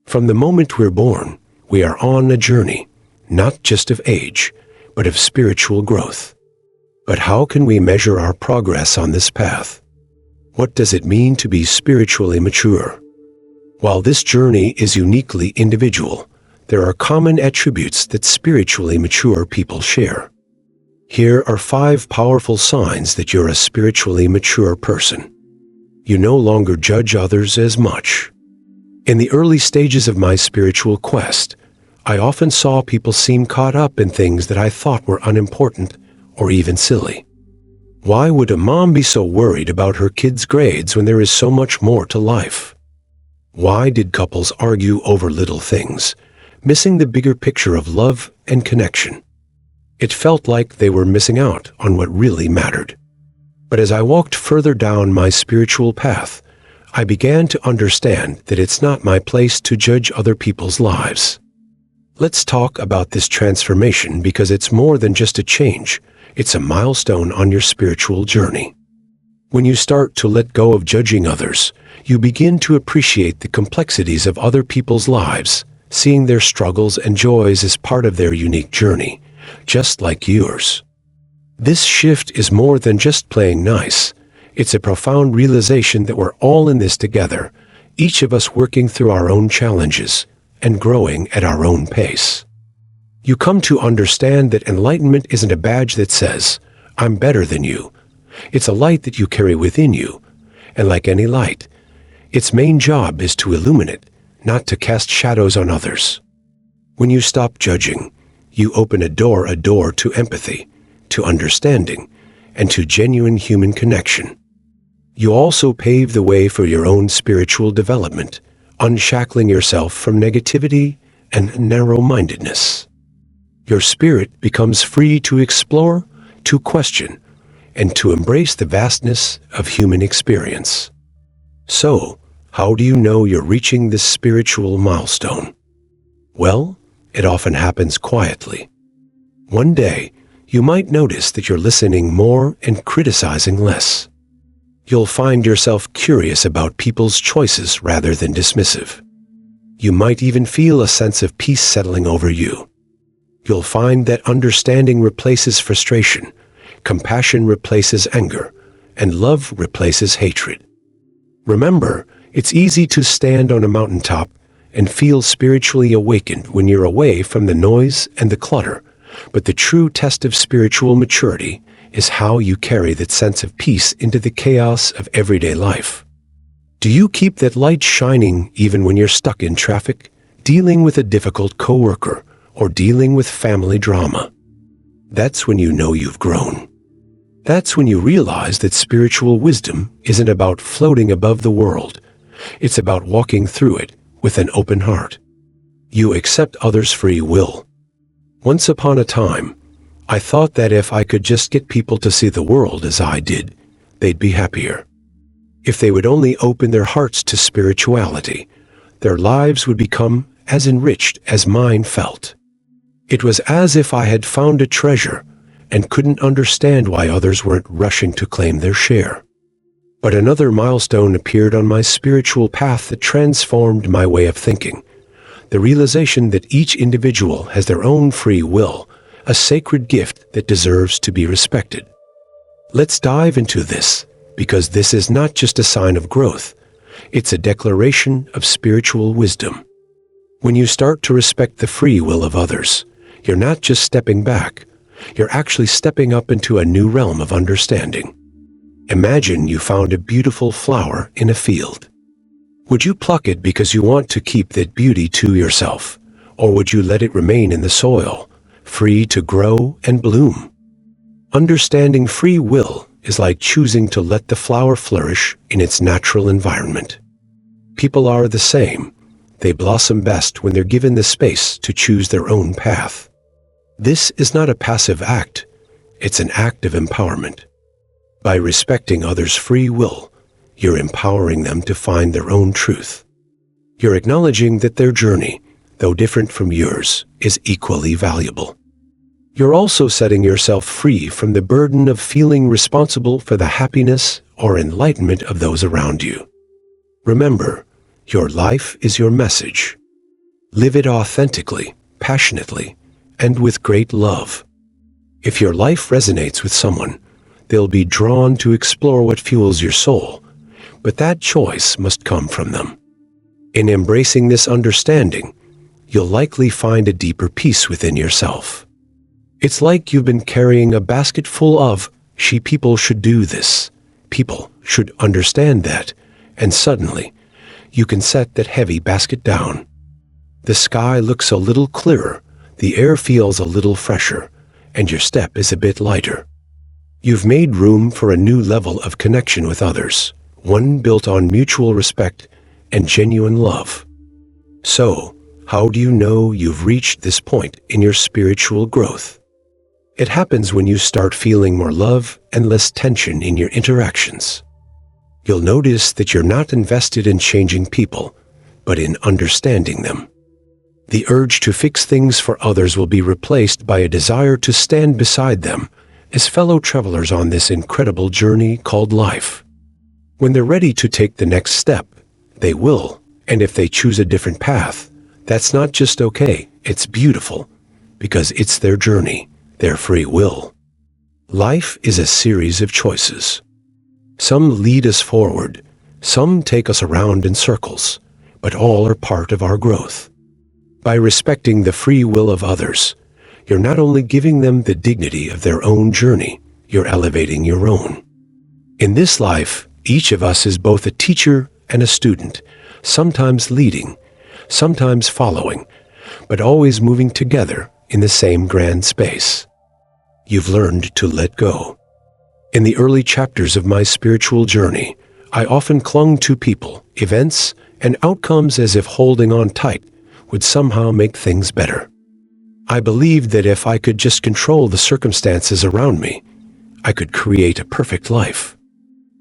From the moment we're born, we are on a journey, not just of age, but of spiritual growth. But how can we measure our progress on this path? What does it mean to be spiritually mature? While this journey is uniquely individual, there are common attributes that spiritually mature people share. Here are 5 powerful signs that you're a spiritually mature person. You no longer judge others as much. In the early stages of my spiritual quest, I often saw people seem caught up in things that I thought were unimportant or even silly. Why would a mom be so worried about her kids' grades when there is so much more to life? Why did couples argue over little things, missing the bigger picture of love and connection? It felt like they were missing out on what really mattered. But as I walked further down my spiritual path, I began to understand that it's not my place to judge other people's lives. Let's talk about this transformation because it's more than just a change. It's a milestone on your spiritual journey. When you start to let go of judging others, you begin to appreciate the complexities of other people's lives, seeing their struggles and joys as part of their unique journey, just like yours. This shift is more than just playing nice. It's a profound realization that we're all in this together, each of us working through our own challenges and growing at our own pace. You come to understand that enlightenment isn't a badge that says, "I'm better than you." It's a light that you carry within you, and like any light, its main job is to illuminate, not to cast shadows on others. When you stop judging, you open a door to empathy, to understanding, and to genuine human connection. You also pave the way for your own spiritual development, unshackling yourself from negativity and narrow-mindedness. Your spirit becomes free to explore, to question, and to embrace the vastness of human experience. So, how do you know you're reaching this spiritual milestone? Well, it often happens quietly. One day, you might notice that you're listening more and criticizing less. You'll find yourself curious about people's choices rather than dismissive. You might even feel a sense of peace settling over you. You'll find that understanding replaces frustration, compassion replaces anger, and love replaces hatred. Remember, it's easy to stand on a mountaintop and feel spiritually awakened when you're away from the noise and the clutter, but the true test of spiritual maturity is how you carry that sense of peace into the chaos of everyday life. Do you keep that light shining even when you're stuck in traffic, dealing with a difficult coworker, or dealing with family drama? That's when you know you've grown. That's when you realize that spiritual wisdom isn't about floating above the world. It's about walking through it with an open heart. You accept others' free will. Once upon a time, I thought that if I could just get people to see the world as I did, they'd be happier. If they would only open their hearts to spirituality, their lives would become as enriched as mine felt. It was as if I had found a treasure and couldn't understand why others weren't rushing to claim their share. But another milestone appeared on my spiritual path that transformed my way of thinking. The realization that each individual has their own free will, a sacred gift that deserves to be respected. Let's dive into this, because this is not just a sign of growth, it's a declaration of spiritual wisdom. When you start to respect the free will of others, you're not just stepping back, you're actually stepping up into a new realm of understanding. Imagine you found a beautiful flower in a field. Would you pluck it because you want to keep that beauty to yourself, or would you let it remain in the soil, free to grow and bloom? Understanding free will is like choosing to let the flower flourish in its natural environment. People are the same. They blossom best when they're given the space to choose their own path. This is not a passive act, it's an act of empowerment. By respecting others' free will, you're empowering them to find their own truth. You're acknowledging that their journey, though different from yours, is equally valuable. You're also setting yourself free from the burden of feeling responsible for the happiness or enlightenment of those around you. Remember, your life is your message. Live it authentically, passionately, and with great love. If your life resonates with someone, they'll be drawn to explore what fuels your soul, but that choice must come from them. In embracing this understanding, you'll likely find a deeper peace within yourself. It's like you've been carrying a basket full of, people should do this, people should understand that, and suddenly, you can set that heavy basket down. The sky looks a little clearer, the air feels a little fresher, and your step is a bit lighter. You've made room for a new level of connection with others, one built on mutual respect and genuine love. So, how do you know you've reached this point in your spiritual growth? It happens when you start feeling more love and less tension in your interactions. You'll notice that you're not invested in changing people, but in understanding them. The urge to fix things for others will be replaced by a desire to stand beside them as fellow travelers on this incredible journey called life. When they're ready to take the next step, they will, and if they choose a different path, that's not just okay, it's beautiful, because it's their journey, their free will. Life is a series of choices. Some lead us forward, some take us around in circles, but all are part of our growth. By respecting the free will of others, you're not only giving them the dignity of their own journey, you're elevating your own. In this life, each of us is both a teacher and a student, sometimes leading, sometimes following, but always moving together in the same grand space. You've learned to let go. In the early chapters of my spiritual journey, I often clung to people, events, and outcomes as if holding on tight would somehow make things better. I believed that if I could just control the circumstances around me, I could create a perfect life.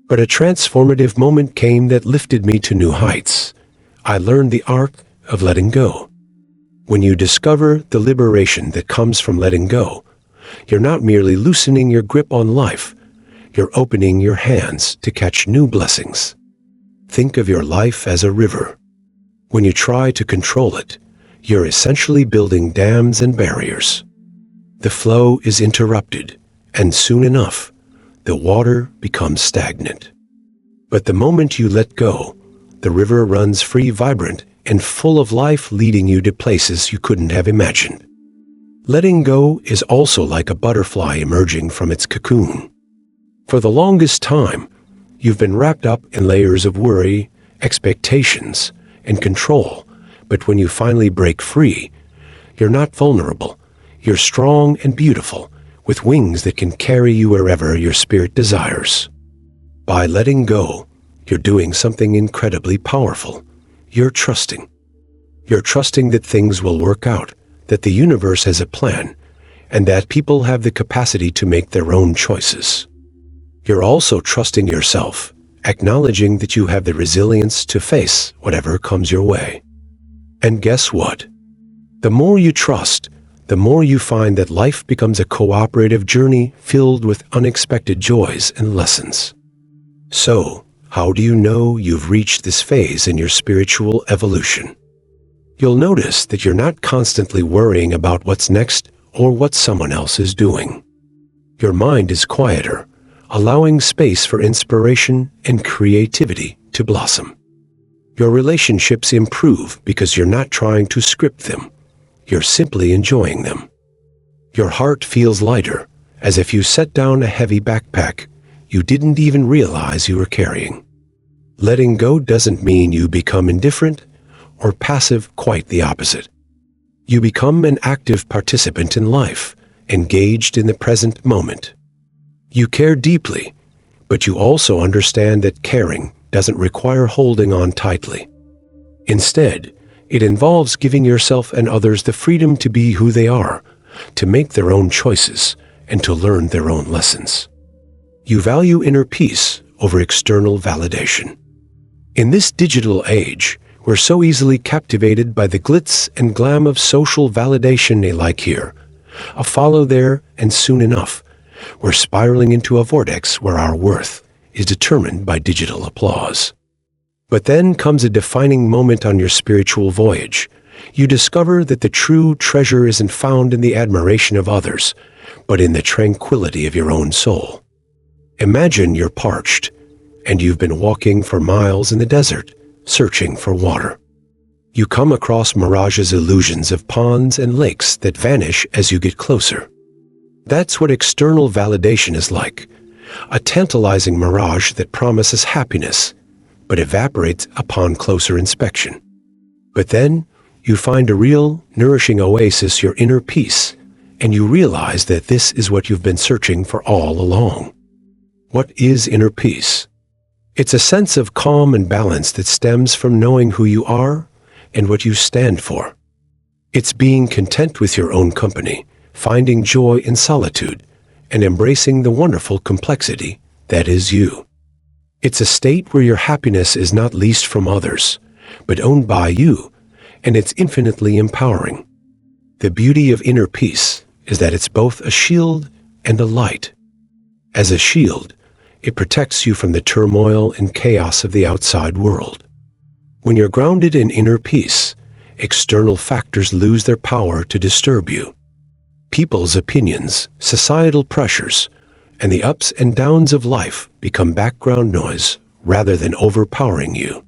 But a transformative moment came that lifted me to new heights. I learned the art of letting go. When you discover the liberation that comes from letting go, you're not merely loosening your grip on life, you're opening your hands to catch new blessings. Think of your life as a river. When you try to control it, you're essentially building dams and barriers. The flow is interrupted, and soon enough, the water becomes stagnant. But the moment you let go, the river runs free, vibrant, and full of life, leading you to places you couldn't have imagined. Letting go is also like a butterfly emerging from its cocoon. For the longest time, you've been wrapped up in layers of worry, expectations, and control, but when you finally break free, you're not vulnerable. You're strong and beautiful, with wings that can carry you wherever your spirit desires. By letting go, you're doing something incredibly powerful. You're trusting. You're trusting that things will work out, that the universe has a plan, and that people have the capacity to make their own choices. You're also trusting yourself, acknowledging that you have the resilience to face whatever comes your way. And guess what? The more you trust, the more you find that life becomes a cooperative journey filled with unexpected joys and lessons. So, how do you know you've reached this phase in your spiritual evolution? You'll notice that you're not constantly worrying about what's next or what someone else is doing. Your mind is quieter, allowing space for inspiration and creativity to blossom. Your relationships improve because you're not trying to script them. You're simply enjoying them. Your heart feels lighter, as if you set down a heavy backpack you didn't even realize you were carrying. Letting go doesn't mean you become indifferent or passive, quite the opposite. You become an active participant in life, engaged in the present moment. You care deeply, but you also understand that caring doesn't require holding on tightly. Instead, it involves giving yourself and others the freedom to be who they are, to make their own choices, and to learn their own lessons. You value inner peace over external validation. In this digital age, we're so easily captivated by the glitz and glam of social validation, a like here, a follow there, and soon enough, we're spiraling into a vortex where our worth is determined by digital applause. But then comes a defining moment on your spiritual voyage, You discover that the true treasure isn't found in the admiration of others, but in the tranquility of your own soul. Imagine you're parched, and you've been walking for miles in the desert, searching for water. You come across mirages, illusions of ponds and lakes that vanish as you get closer. That's what external validation is like, a tantalizing mirage that promises happiness, but evaporates upon closer inspection. But then, you find a real, nourishing oasis, your inner peace, and you realize that this is what you've been searching for all along. What is inner peace? It's a sense of calm and balance that stems from knowing who you are and what you stand for. It's being content with your own company, finding joy in solitude, and embracing the wonderful complexity that is you. It's a state where your happiness is not leased from others, but owned by you, and it's infinitely empowering. The beauty of inner peace is that it's both a shield and a light. As a shield, it protects you from the turmoil and chaos of the outside world. When you're grounded in inner peace, external factors lose their power to disturb you. People's opinions, societal pressures, and the ups and downs of life become background noise rather than overpowering you.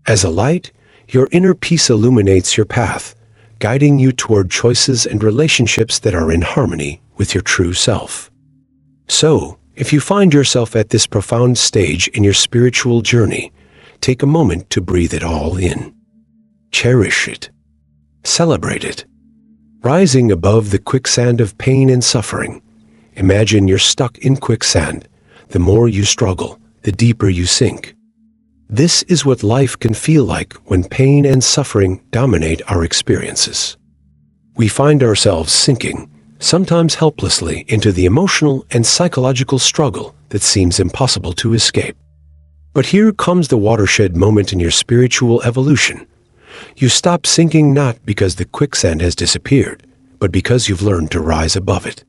As a light, your inner peace illuminates your path, guiding you toward choices and relationships that are in harmony with your true self. So, if you find yourself at this profound stage in your spiritual journey, take a moment to breathe it all in. Cherish it. Celebrate it. Rising above the quicksand of pain and suffering, imagine you're stuck in quicksand. The more you struggle, the deeper you sink. This is what life can feel like when pain and suffering dominate our experiences. We find ourselves sinking, sometimes helplessly, into the emotional and psychological struggle that seems impossible to escape. But here comes the watershed moment in your spiritual evolution. You stop sinking not because the quicksand has disappeared, but because you've learned to rise above it.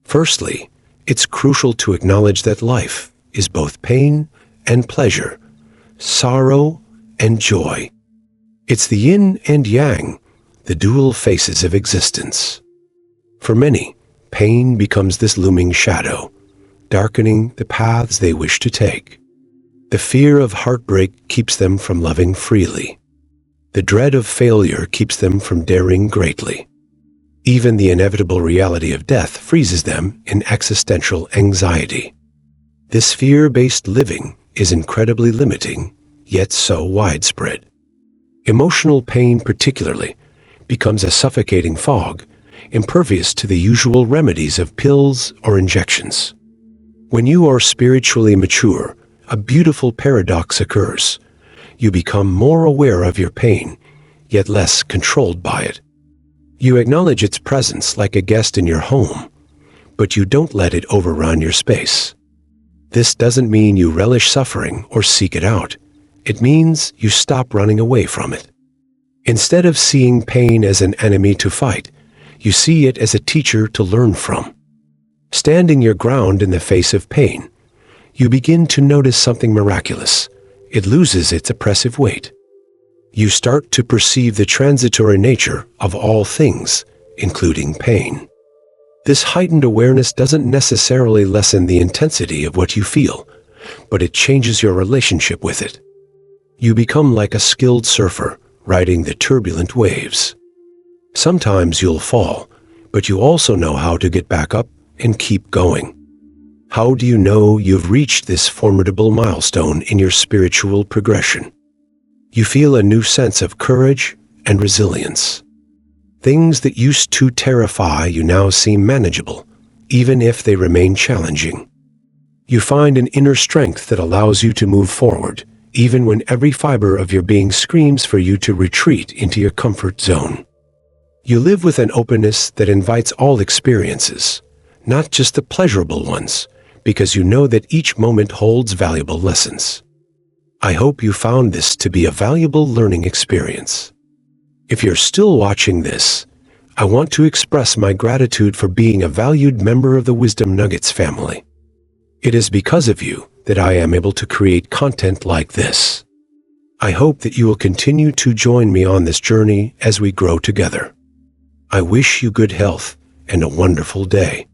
Firstly, it's crucial to acknowledge that life is both pain and pleasure, sorrow and joy. It's the yin and yang, the dual faces of existence. For many, pain becomes this looming shadow, darkening the paths they wish to take. The fear of heartbreak keeps them from loving freely. The dread of failure keeps them from daring greatly. Even the inevitable reality of death freezes them in existential anxiety. This fear-based living is incredibly limiting, yet so widespread. Emotional pain particularly becomes a suffocating fog, impervious to the usual remedies of pills or injections. When you are spiritually mature, a beautiful paradox occurs. You become more aware of your pain, yet less controlled by it. You acknowledge its presence like a guest in your home, but you don't let it overrun your space. This doesn't mean you relish suffering or seek it out. It means you stop running away from it. Instead of seeing pain as an enemy to fight, you see it as a teacher to learn from. Standing your ground in the face of pain, you begin to notice something miraculous. It loses its oppressive weight. You start to perceive the transitory nature of all things, including pain. This heightened awareness doesn't necessarily lessen the intensity of what you feel, but it changes your relationship with it. You become like a skilled surfer, riding the turbulent waves. Sometimes you'll fall, but you also know how to get back up and keep going. How do you know you've reached this formidable milestone in your spiritual progression? You feel a new sense of courage and resilience. Things that used to terrify you now seem manageable, even if they remain challenging. You find an inner strength that allows you to move forward, even when every fiber of your being screams for you to retreat into your comfort zone. You live with an openness that invites all experiences, not just the pleasurable ones, because you know that each moment holds valuable lessons. I hope you found this to be a valuable learning experience. If you're still watching this, I want to express my gratitude for being a valued member of the Wisdom Nuggets family. It is because of you that I am able to create content like this. I hope that you will continue to join me on this journey as we grow together. I wish you good health and a wonderful day.